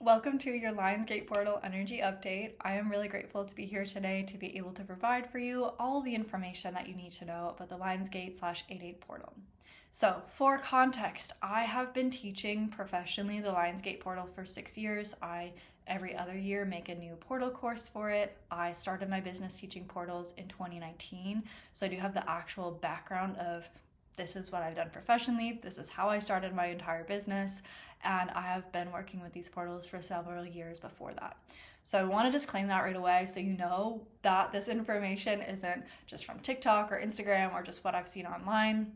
Welcome to your Lionsgate Portal Energy Update. I am really grateful to be here today to be able to provide for you all the information that you need to know about the Lionsgate/88 portal. So, for context, I have been teaching professionally the Lionsgate portal for 6 years. I every other year make a new portal course for it. I started my business teaching portals in 2019, so I do have the actual background of this is what I've done professionally, this is how I started my entire business, and I have been working with these portals for several years before that. So I want to disclaim that right away so you know that this information isn't just from TikTok or Instagram or just what I've seen online,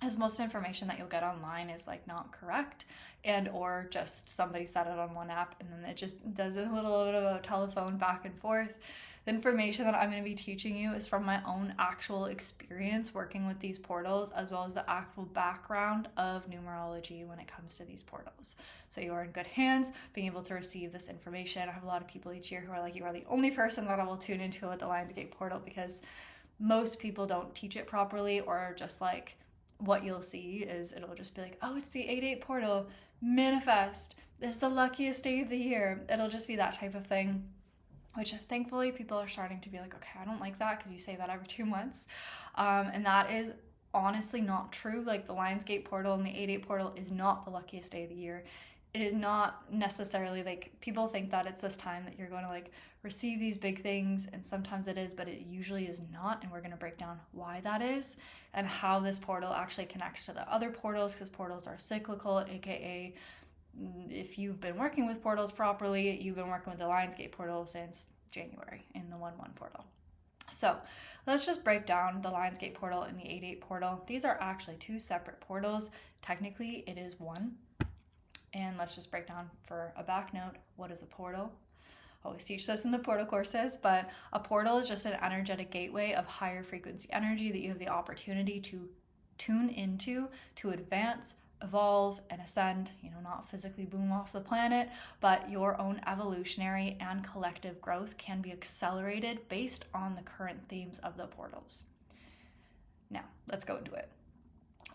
as most information that you'll get online is like not correct and or just somebody said it on one app and then it just does a little bit of a telephone back and forth. The information that I'm going to be teaching you is from my own actual experience working with these portals, as well as the actual background of numerology when it comes to these portals. So you are in good hands being able to receive this information. I have a lot of people each year who are like, you are the only person that I will tune into at the Lionsgate portal, because most people don't teach it properly, or just like what you'll see is it'll just be like, oh, it's the 88 portal, manifest, this is the luckiest day of the year. It'll just be that type of thing, which thankfully people are starting to be like, okay, I don't like that because you say that every 2 months. And that is honestly not true. Like the Lionsgate portal and the 88 portal is not the luckiest day of the year. It is not necessarily like people think that it's this time that you're going to like receive these big things, and sometimes it is, but it usually is not. And we're going to break down why that is and how this portal actually connects to the other portals, because portals are cyclical, aka if you've been working with portals properly, you've been working with the Lionsgate portal since January in the 1/1 portal. So let's just break down the Lionsgate portal and the 88 portal. These are actually two separate portals. Technically, it is one. And let's just break down for a back note, what is a portal? I always teach this in the portal courses, but a portal is just an energetic gateway of higher frequency energy that you have the opportunity to tune into to advance, evolve, and ascend, not physically boom off the planet, but your own evolutionary and collective growth can be accelerated based on the current themes of the portals. Now, let's go into it.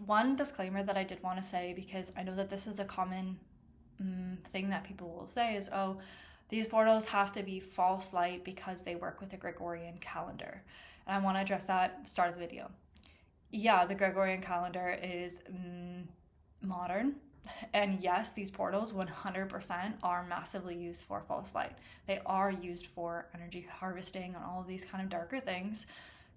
One disclaimer that I did want to say, because I know that this is a common thing that people will say is, oh, these portals have to be false light because they work with the Gregorian calendar. And I want to address that start of the video. Yeah, the Gregorian calendar is modern, and yes, these portals 100% are massively used for false light. They are used for energy harvesting and all of these kind of darker things,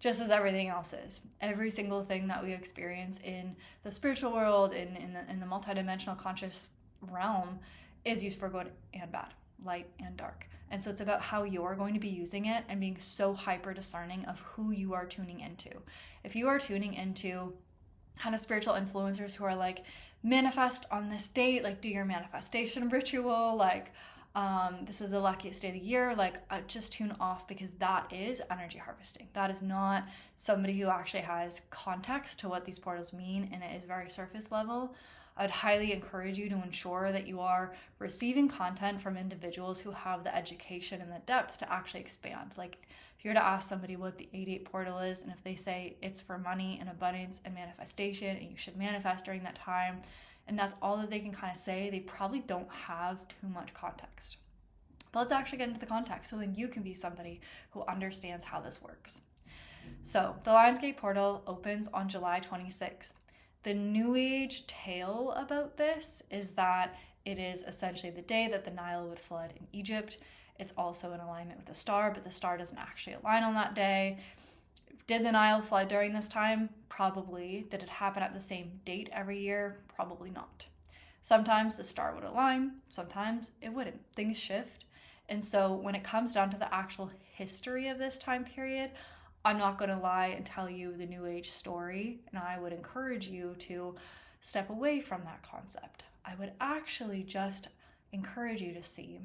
just as everything else is. Every single thing that we experience in the spiritual world, in the multidimensional conscious realm, is used for good and bad, light and dark. And so it's about how you're going to be using it and being so hyper discerning of who you are tuning into. If you are tuning into kind of spiritual influencers who are like, manifest on this date, like do your manifestation ritual, like this is the luckiest day of the year, like just tune off, because that is energy harvesting. That is not somebody who actually has context to what these portals mean, and it is very surface level. I would highly encourage you to ensure that you are receiving content from individuals who have the education and the depth to actually expand. Like if you're to ask somebody what the 88 portal is, and if they say it's for money and abundance and manifestation, and you should manifest during that time, and that's all that they can kind of say, they probably don't have too much context. But let's actually get into the context so then you can be somebody who understands how this works. So the Lionsgate portal opens on July 26th. The New Age tale about this is that it is essentially the day that the Nile would flood in Egypt. It's also in alignment with the star, but the star doesn't actually align on that day. Did the Nile flood during this time? Probably. Did it happen at the same date every year? Probably not. Sometimes the star would align, sometimes it wouldn't. Things shift. And so when it comes down to the actual history of this time period, I'm not going to lie and tell you the New Age story, and I would encourage you to step away from that concept. I would actually just encourage you to see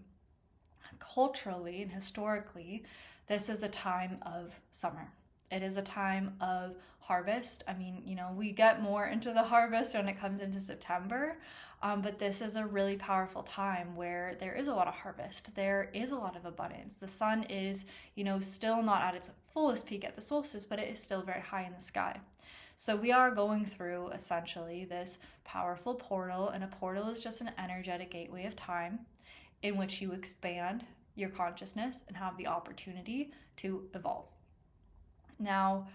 culturally and historically, this is a time of summer. It is a time of harvest. I mean, we get more into the harvest when it comes into September, but this is a really powerful time where there is a lot of harvest. There is a lot of abundance. The sun is, still not at its fullest peak at the solstice, but it is still very high in the sky. So we are going through essentially this powerful portal, and a portal is just an energetic gateway of time. in which you expand your consciousness and have the opportunity to evolve. Now,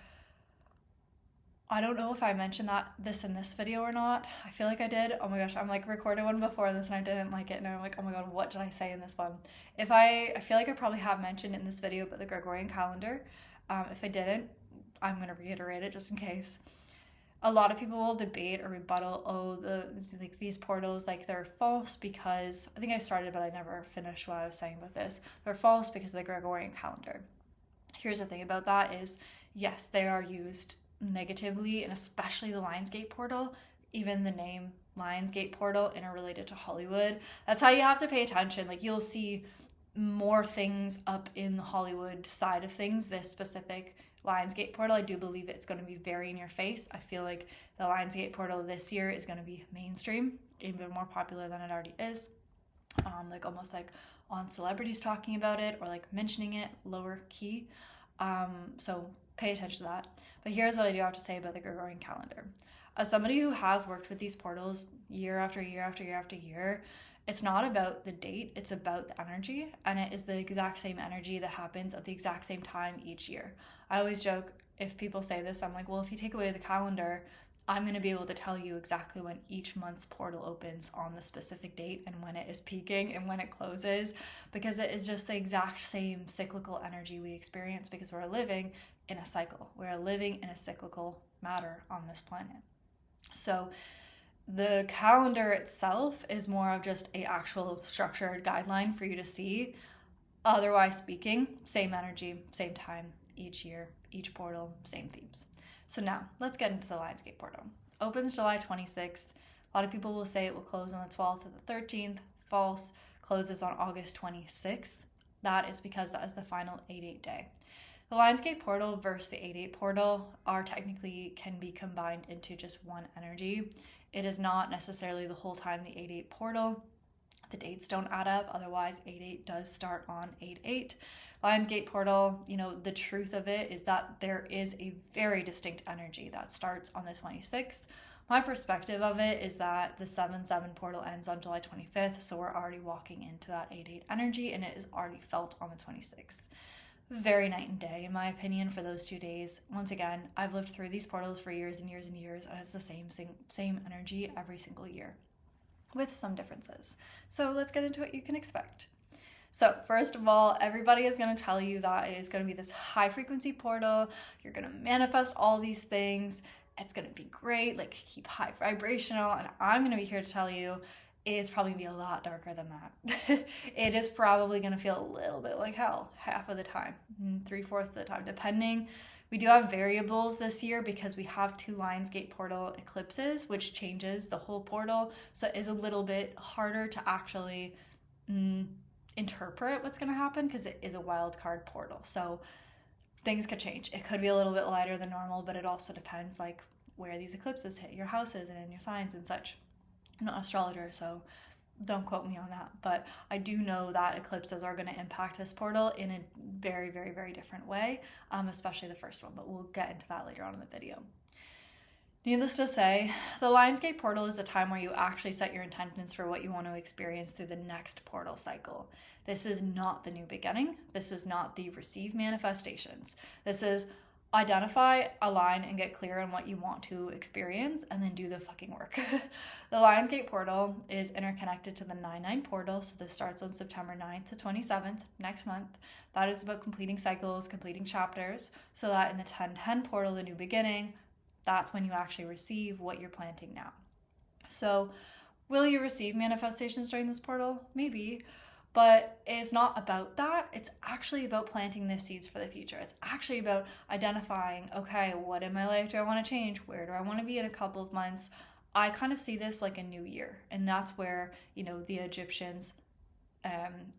I don't know if I mentioned this in this video or not. I feel like I did. Oh my gosh, I'm like recorded one before this and I didn't like it, and I'm like, oh my god, what did I say in this one? I feel like I probably have mentioned in this video about the Gregorian calendar. If I didn't, I'm gonna reiterate it just in case. A lot of people will debate or rebuttal, these portals, like, they're false because, I think I started but I never finished what I was saying about this. They're false because of the Gregorian calendar. Here's the thing about that is, yes, they are used negatively, and especially the Lionsgate portal, even the name Lionsgate portal interrelated to Hollywood. That's how you have to pay attention. Like, you'll see more things up in the Hollywood side of things. This specific Lionsgate portal, I do believe it's going to be very in your face. I feel like the Lionsgate portal this year is going to be mainstream, even more popular than it already is. Like almost like on celebrities talking about it or like mentioning it lower key. So pay attention to that. But here's what I do have to say about the Gregorian calendar. As somebody who has worked with these portals year after year after year after year, it's not about the date, it's about the energy, and it is the exact same energy that happens at the exact same time each year. I always joke, if people say this, I'm like, well, if you take away the calendar, I'm going to be able to tell you exactly when each month's portal opens on the specific date and when it is peaking and when it closes, because it is just the exact same cyclical energy we experience because we're living in a cycle. We're living in a cyclical matter on this planet. So the calendar itself is more of just an actual structured guideline for you to see. Otherwise speaking, same energy, same time, each year, each portal, same themes. So now, let's get into the Lionsgate portal. Opens July 26th. A lot of people will say it will close on the 12th or the 13th. False. Closes on August 26th. That is because that is the final 8/8 day. The Lionsgate portal versus the 8/8 portal can be combined into just one energy. It is not necessarily the whole time the 8/8 portal. The dates don't add up. Otherwise, 8/8 does start on 8/8. Lionsgate portal, the truth of it is that there is a very distinct energy that starts on the 26th. My perspective of it is that the 7/7 portal ends on July 25th, so we're already walking into that 8/8 energy, and it is already felt on the 26th. Very night and day, in my opinion, for those 2 days. Once again, I've lived through these portals for years and years and years, and it's the same energy every single year, with some differences. So let's get into what you can expect. So first of all, everybody is going to tell you that it is going to be this high frequency portal. You're going to manifest all these things. It's going to be great, like keep high vibrational. And I'm going to be here to tell you it's probably going to be a lot darker than that. It is probably going to feel a little bit like hell half of the time, 3/4 of the time, depending. We do have variables this year because we have 2 Lionsgate portal eclipses, which changes the whole portal. So it is a little bit harder to actually interpret what's going to happen because it is a wild card portal. So things could change. It could be a little bit lighter than normal, but it also depends like where these eclipses hit your houses and in your signs and such. I'm not an astrologer, so don't quote me on that, but I do know that eclipses are going to impact this portal in a very, very, very different way, especially the first one, but we'll get into that later on in the video. Needless to say, the Lionsgate portal is a time where you actually set your intentions for what you want to experience through the next portal cycle. This is not the new beginning. This is not the receive manifestations. This is identify, align, and get clear on what you want to experience, and then do the fucking work. The Lionsgate portal is interconnected to the 9/9 portal, so this starts on September 9th to 27th, next month. That is about completing cycles, completing chapters, so that in the 10/10 portal, the new beginning, that's when you actually receive what you're planting now. So will you receive manifestations during this portal? Maybe, but it's not about that. It's actually about planting the seeds for the future. It's actually about identifying, okay, what in my life do I want to change? Where do I want to be in a couple of months? I kind of see this like a new year, and that's where, the Egyptians,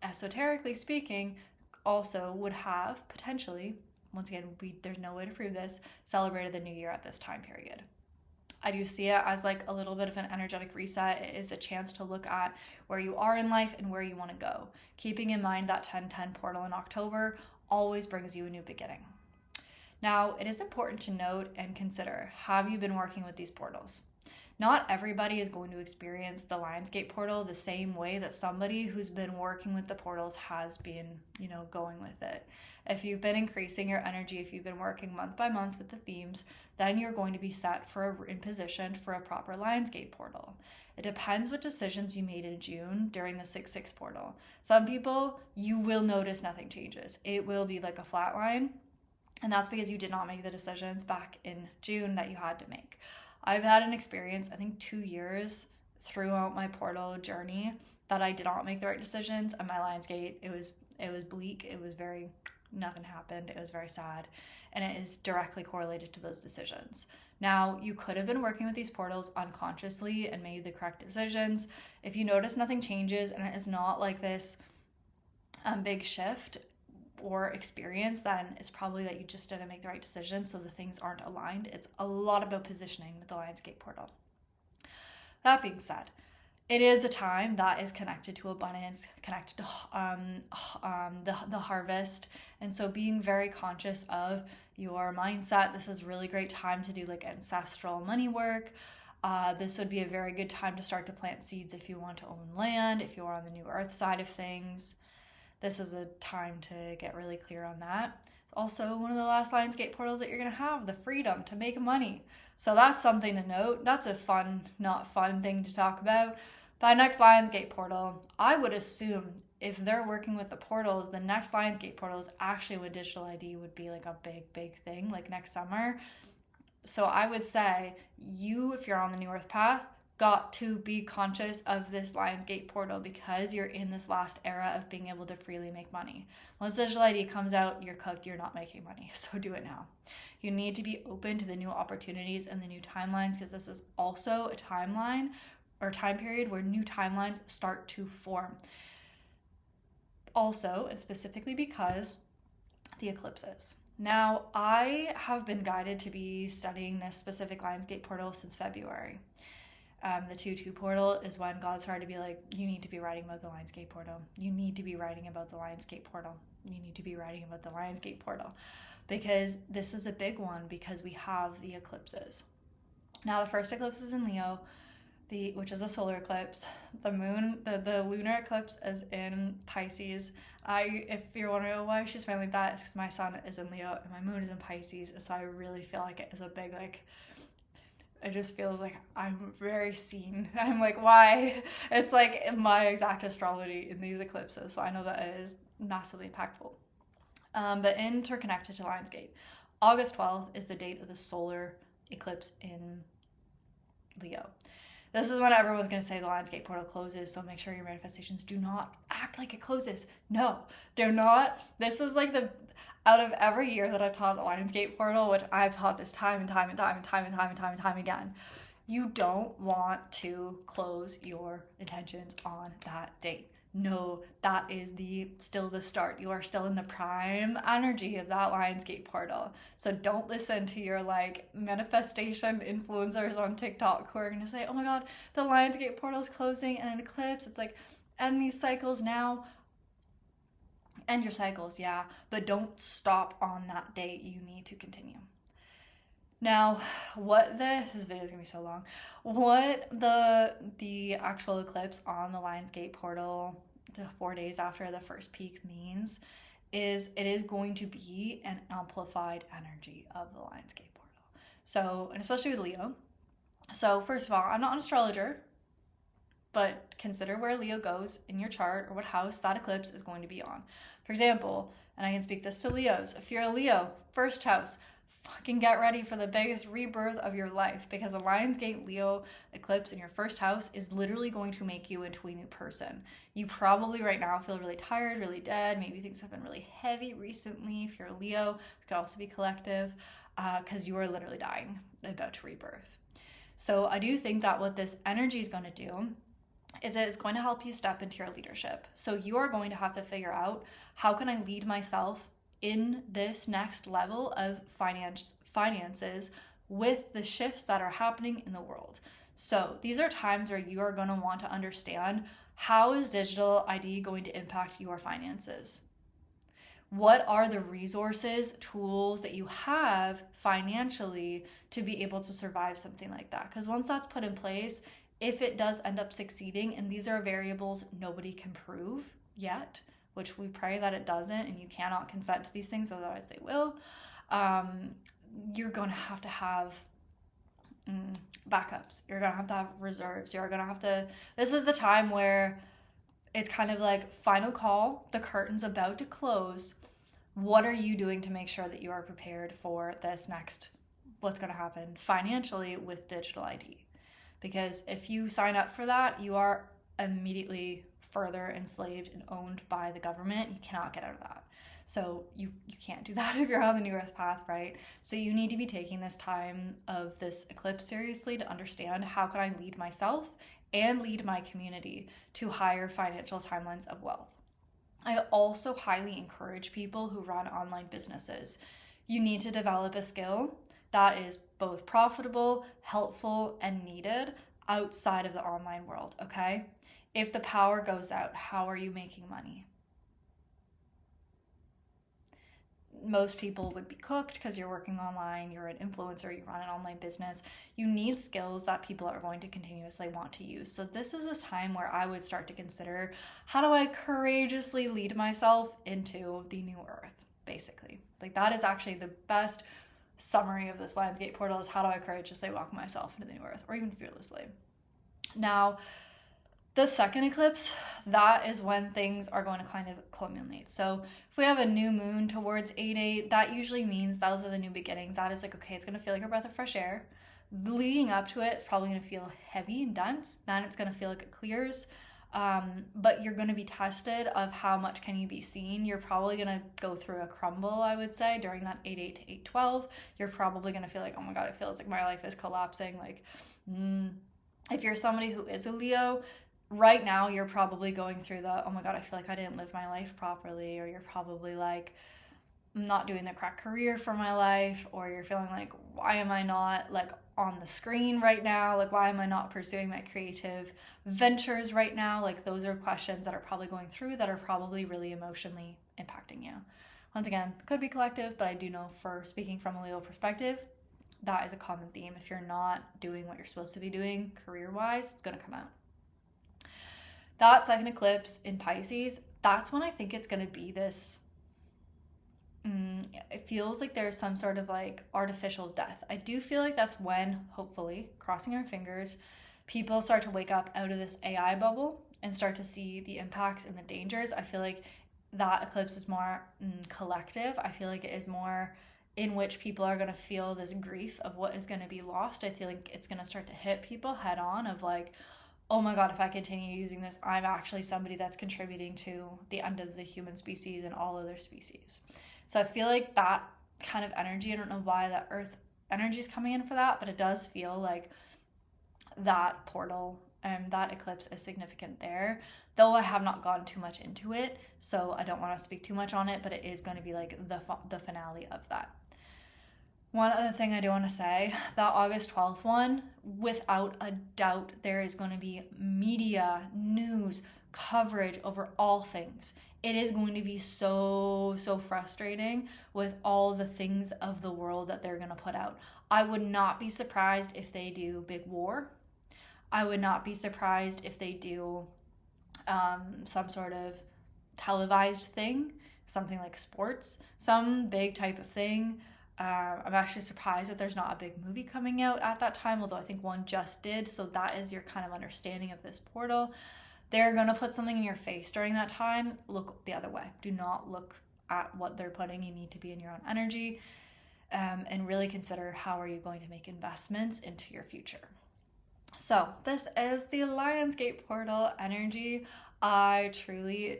esoterically speaking, also would have potentially, once again, there's no way to prove this, celebrated the new year at this time period. I do see it as like a little bit of an energetic reset. It is a chance to look at where you are in life and where you want to go. Keeping in mind that 10/10 portal in October always brings you a new beginning. Now, it is important to note and consider, have you been working with these portals? Not everybody is going to experience the Lionsgate portal the same way that somebody who's been working with the portals has been, going with it. If you've been increasing your energy, if you've been working month by month with the themes, then you're going to be set in position for a proper Lionsgate portal. It depends what decisions you made in June during the 6/6 portal. Some people, you will notice nothing changes. It will be like a flat line, and that's because you did not make the decisions back in June that you had to make. I've had an experience, I think 2 years throughout my portal journey, that I did not make the right decisions. And my Lionsgate, it was bleak. It was nothing happened. It was very sad. And it is directly correlated to those decisions. Now, you could have been working with these portals unconsciously and made the correct decisions. If you notice nothing changes and it is not like this big shift or experience, then it's probably that you just didn't make the right decision, so the things aren't aligned. It's a lot about positioning with the Lionsgate portal. That being said, it is a time that is connected to abundance, connected to the harvest, and so being very conscious of your mindset. This is a really great time to do like ancestral money work. This would be a very good time to start to plant seeds if you want to own land, if you're on the new earth side of things. This is a time to get really clear on that. It's also one of the last Lionsgate portals that you're going to have, the freedom to make money. So that's something to note. That's a fun, not fun thing to talk about. By next Lionsgate portal, I would assume if they're working with the portals, the next Lionsgate portal is actually when digital ID would be like a big thing, like next summer. So I would say if you're on the New Earth path, got to be conscious of this Lionsgate portal because you're in this last era of being able to freely make money. Once digital ID comes out, you're cooked, you're not making money, so do it now. You need to be open to the new opportunities and the new timelines, because this is also a timeline or time period where new timelines start to form. Also, and specifically because the eclipses. Now, I have been guided to be studying this specific Lionsgate portal since February. The 2/2 portal is when God started to be like, you need to be writing about the Lionsgate portal. You need to be writing about the Lionsgate portal. You need to be writing about the Lionsgate portal. Because this is a big one, because we have the eclipses. Now, the first eclipse is in Leo, which is a solar eclipse. The moon, the lunar eclipse is in Pisces. If you're wondering why she's smiling like that, it's because my sun is in Leo and my moon is in Pisces. So I really feel like it is a big, it just feels like I'm very seen. I'm like, why? It's like my exact astrology in these eclipses. So I know that it is massively impactful. But interconnected to Lionsgate, August 12th is the date of the solar eclipse in Leo. This is when everyone's going to say the Lionsgate portal closes, so make sure your manifestations do not act like it closes. No, do not. This is like out of every year that I've taught the Lionsgate portal, which I've taught this time and time again, you don't want to close your intentions on that date. No, that is still the start. You are still in the prime energy of that Lionsgate portal. So don't listen to your manifestation influencers on TikTok who are going to say, oh my God, the Lionsgate portal is closing and an eclipse. It's like, end these cycles now. End your cycles, yeah, but don't stop on that date. You need to continue. Now, this video is gonna be so long. What the actual eclipse on the Lionsgate portal, the 4 days after the first peak, means is it is going to be an amplified energy of the Lionsgate portal. So, and especially with Leo. So first of all, I'm not an astrologer, but consider where Leo goes in your chart or what house that eclipse is going to be on. For example, and I can speak this to Leos, if you're a Leo, first house, fucking get ready for the biggest rebirth of your life, because a Lionsgate Leo eclipse in your first house is literally going to make you into a new person. You probably right now feel really tired, really dead. Maybe things have been really heavy recently. If you're a Leo, it could also be collective, because you are literally dying, about to rebirth. So I do think that what this energy is going to do is it's going to help you step into your leadership. So you are going to have to figure out, how can I lead myself in this next level of finances with the shifts that are happening in the world. So these are times where you are going to want to understand, how is digital ID going to impact your finances? What are the resources, tools that you have financially to be able to survive something like that? Because once that's put in place, if it does end up succeeding, and these are variables nobody can prove yet, which we pray that it doesn't, and you cannot consent to these things, otherwise they will, you're going to have backups. You're going to have reserves. You're going to have to, this is the time where it's kind of like final call, the curtain's about to close. What are you doing to make sure that you are prepared for this next, what's going to happen financially with digital ID? Because if you sign up for that, you are immediately further enslaved and owned by the government. You cannot get out of that. So you can't do that if you're on the New Earth path, right? So you need to be taking this time of this eclipse seriously to understand, how can I lead myself and lead my community to higher financial timelines of wealth. I also highly encourage people who run online businesses. You need to develop a skill that is both profitable, helpful, and needed outside of the online world, okay? If the power goes out, how are you making money? Most people would be cooked because you're working online, you're an influencer, you run an online business. You need skills that people are going to continuously want to use. So this is a time where I would start to consider, how do I courageously lead myself into the new earth, basically. Like, that is actually the best summary of this Lionsgate portal, is how do I courageously walk myself into the new earth, or even fearlessly. Now, the second eclipse, that is when things are going to kind of culminate. So if we have a new moon towards 8/8, that usually means those are the new beginnings. That is like, okay, it's going to feel like a breath of fresh air. Leading up to it, it's probably going to feel heavy and dense. Then it's going to feel like it clears. But you're going to be tested of how much can you be seen. You're probably going to go through a crumble, I would say, during that 8/8 to 8/12. You're probably going to feel like, oh my God, it feels like my life is collapsing. Like, if you're somebody who is a Leo, right now you're probably going through the, oh my God, I feel like I didn't live my life properly, or you're probably like, I'm not doing the correct career for my life, or you're feeling like, why am I not like on the screen right now? Like, why am I not pursuing my creative ventures right now? Like, those are questions that are probably going through, that are probably really emotionally impacting you. Once again, could be collective, but I do know, for speaking from a Leo perspective, that is a common theme. If you're not doing what you're supposed to be doing career-wise, it's going to come out. That second eclipse in Pisces, that's when I think it's going to be this, it feels like there's some sort of like artificial death. I do feel like that's when, hopefully, crossing our fingers, people start to wake up out of this AI bubble and start to see the impacts and the dangers. I feel like that eclipse is more collective. I feel like it is more in which people are going to feel this grief of what is going to be lost. I feel like it's going to start to hit people head on of like, oh my God, if I continue using this, I'm actually somebody that's contributing to the end of the human species and all other species. So I feel like that kind of energy, I don't know why that earth energy is coming in for that, but it does feel like that portal and that eclipse is significant there. Though I have not gone too much into it, so I don't want to speak too much on it, but it is going to be like the finale of that. One other thing I do want to say, that August 12th one, without a doubt, there is going to be media, news, coverage over all things. It is going to be so frustrating with all the things of the world that they're going to put out. I would not be surprised if they do big war. I would not be surprised if they do some sort of televised thing, something like sports, some big type of thing. I'm actually surprised that there's not a big movie coming out at that time, although I think one just did. So that is your kind of understanding of this portal. They're going to put something in your face during that time. Look the other way. Do not look at what they're putting. You need to be in your own energy, and really consider, how are you going to make investments into your future. So this is the Lionsgate portal energy. I truly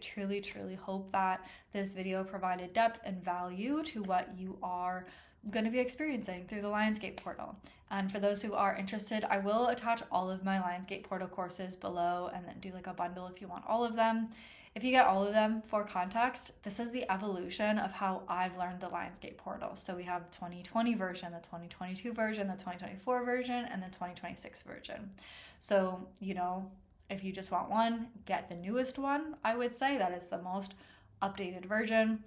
hope that this video provided depth and value to what you are going to be experiencing through the Lionsgate portal. And for those who are interested, I will attach all of my Lionsgate portal courses below, and then do like a bundle if you want all of them. If you get all of them, for context, this is the evolution of how I've learned the Lionsgate portal. So we have the 2020 version, the 2022 version, the 2024 version, and the 2026 version. So, if you just want one, get the newest one. I would say that is the most updated version.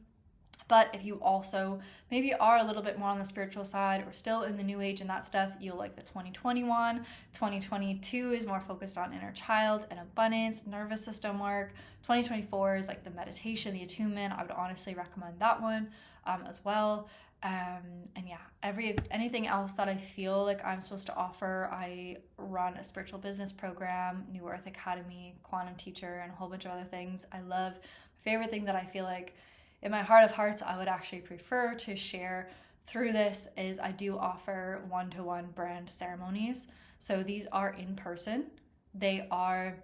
But if you also maybe are a little bit more on the spiritual side or still in the new age and that stuff, you'll like the 2021. 2022 is more focused on inner child and abundance, nervous system work. 2024 is like the meditation, the attunement. I would honestly recommend that one as well. And yeah, anything else that I feel like I'm supposed to offer. I run a spiritual business program, New Earth Academy, quantum teacher, and a whole bunch of other things. I love. My favorite thing that I feel like in my heart of hearts I would actually prefer to share through this is I do offer one-to-one brand ceremonies. So these are in person. They are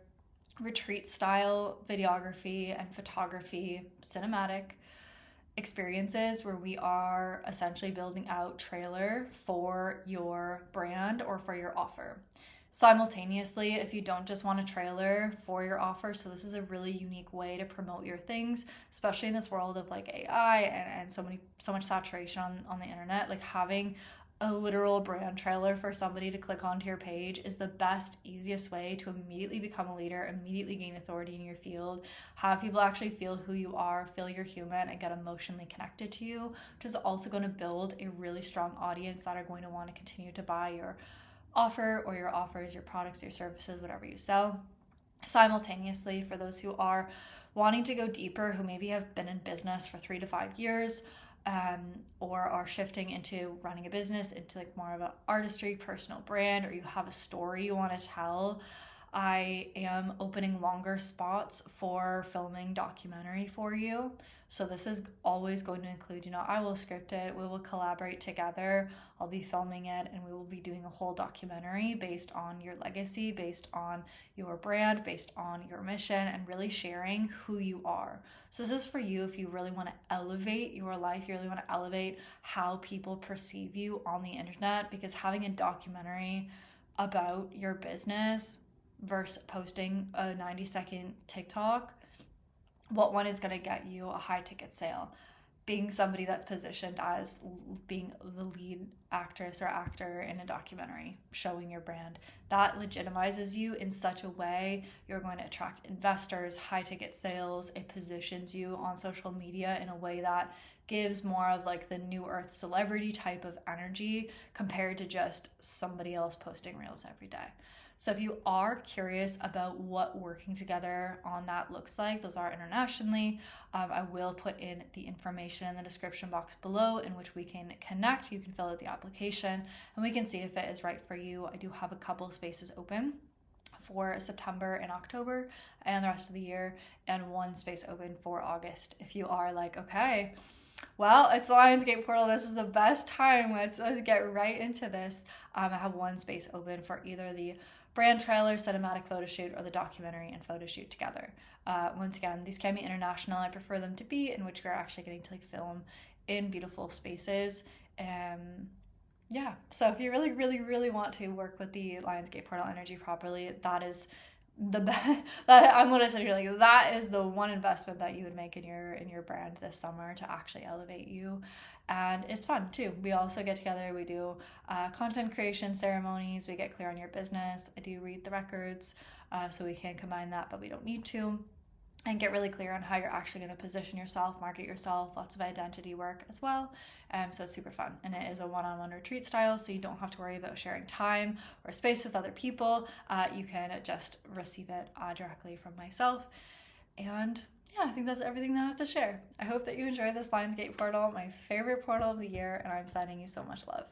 retreat style videography and photography, cinematic experiences where we are essentially building out trailer for your brand or for your offer. Simultaneously, if you don't just want a trailer for your offer, so this is a really unique way to promote your things, especially in this world of like AI and so much saturation on the internet. Like having a literal brand trailer for somebody to click onto your page is the best, easiest way to immediately become a leader, immediately gain authority in your field, have people actually feel who you are, feel you're human, and get emotionally connected to you, which is also going to build a really strong audience that are going to want to continue to buy your offer or your offers, your products, your services, whatever you sell. Simultaneously, for those who are wanting to go deeper, who maybe have been in business for 3 to 5 years, or are shifting into running a business into like more of an artistry, personal brand, or you have a story you want to tell, I am opening longer spots for filming documentary for you. So this is always going to include, I will script it, we will collaborate together, I'll be filming it, and we will be doing a whole documentary based on your legacy, based on your brand, based on your mission, and really sharing who you are. So this is for you if you really want to elevate your life, you really want to elevate how people perceive you on the internet, because having a documentary about your business versus posting a 90-second TikTok, what one is going to get you a high ticket sale? Being somebody that's positioned as being the lead actress or actor in a documentary, showing your brand. That legitimizes you in such a way. You're going to attract investors, high ticket sales. It positions you on social media in a way that gives more of like the New Earth celebrity type of energy compared to just somebody else posting reels every day. So if you are curious about what working together on that looks like, those are internationally. I will put in the information in the description box below in which we can connect. You can fill out the application and we can see if it is right for you. I do have a couple spaces open for September and October and the rest of the year, and one space open for August. If you are like, okay, well, it's the Lionsgate portal, this is the best time, let's get right into this. I have one space open for either the brand trailer, cinematic photo shoot, or the documentary and photo shoot together. Once again, these can be international. I prefer them to be in which we're actually getting to like film in beautiful spaces. So if you really, really, really want to work with the Lionsgate portal energy properly, that is the best. That I'm gonna say, like, that is the one investment that you would make in your brand this summer to actually elevate you. And it's fun too. We also get together, we do content creation ceremonies, we get clear on your business. I do read the records, so we can combine that, but we don't need to, and get really clear on how you're actually going to position yourself, market yourself, lots of identity work as well. So it's super fun, and it is a one-on-one retreat style, so you don't have to worry about sharing time or space with other people. You can just receive it directly from myself. And yeah, I think that's everything that I have to share. I hope that you enjoy this Lionsgate portal, my favorite portal of the year, and I'm sending you so much love.